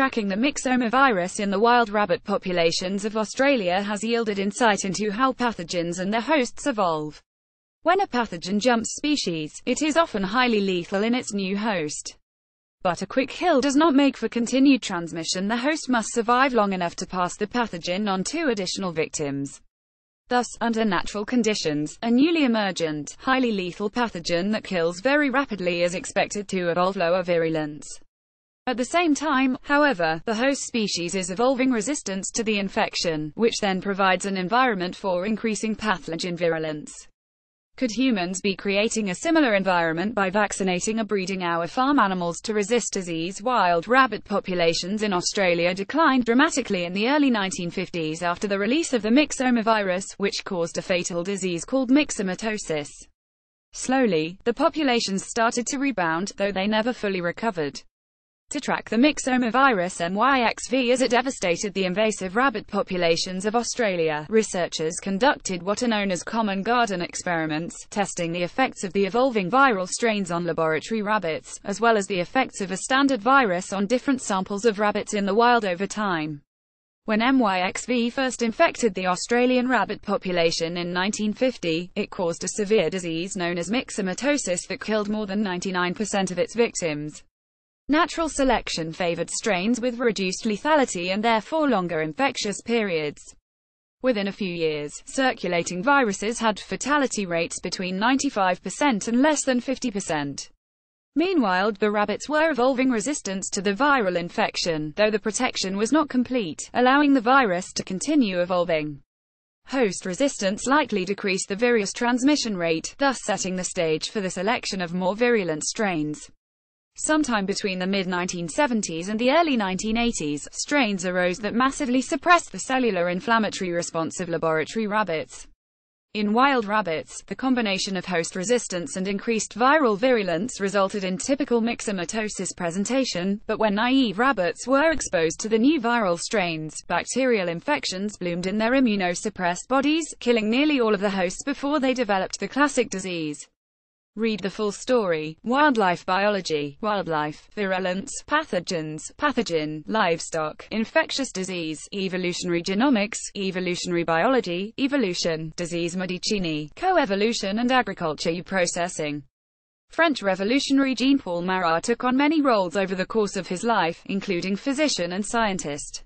tracking the myxomavirus in the wild rabbit populations of Australia has yielded insight into how pathogens and their hosts evolve. When a pathogen jumps species, it is often highly lethal in its new host. But a quick kill does not make for continued transmission. The host must survive long enough to pass the pathogen on to additional victims. Thus, under natural conditions, a newly emergent, highly lethal pathogen that kills very rapidly is expected to evolve lower virulence. At the same time, however, the host species is evolving resistance to the infection, which then provides an environment for increasing pathogen virulence. Could humans be creating a similar environment by vaccinating or breeding our farm animals to resist disease? Wild rabbit populations in Australia declined dramatically in the early 1950s after the release of the myxomavirus, which caused a fatal disease called myxomatosis. Slowly, the populations started to rebound, though they never fully recovered. To track the myxomavirus MYXV as it devastated the invasive rabbit populations of Australia, researchers conducted what are known as common garden experiments, testing the effects of the evolving viral strains on laboratory rabbits, as well as the effects of a standard virus on different samples of rabbits in the wild over time. When MYXV first infected the Australian rabbit population in 1950, it caused a severe disease known as myxomatosis that killed more than 99% of its victims. Natural selection favored strains with reduced lethality and therefore longer infectious periods. Within a few years, circulating viruses had fatality rates between 95% and less than 50%. Meanwhile, the rabbits were evolving resistance to the viral infection, though the protection was not complete, allowing the virus to continue evolving. Host resistance likely decreased the virus transmission rate, thus setting the stage for the selection of more virulent strains. Sometime between the mid-1970s and the early 1980s, strains arose that massively suppressed the cellular inflammatory response of laboratory rabbits. In wild rabbits, the combination of host resistance and increased viral virulence resulted in typical myxomatosis presentation, but when naive rabbits were exposed to the new viral strains, bacterial infections bloomed in their immunosuppressed bodies, killing nearly all of the hosts before they developed the classic disease. Read the full story. Wildlife biology, wildlife, virulence, pathogens, pathogen, livestock, infectious disease, evolutionary genomics, evolutionary biology, evolution, disease medicine, coevolution and agriculture processing. French revolutionary Jean-Paul Marat took on many roles over the course of his life, including physician and scientist.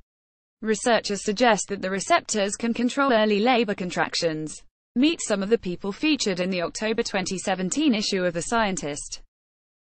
Researchers suggest that the receptors can control early labor contractions. Meet some of the people featured in the October 2017 issue of The Scientist.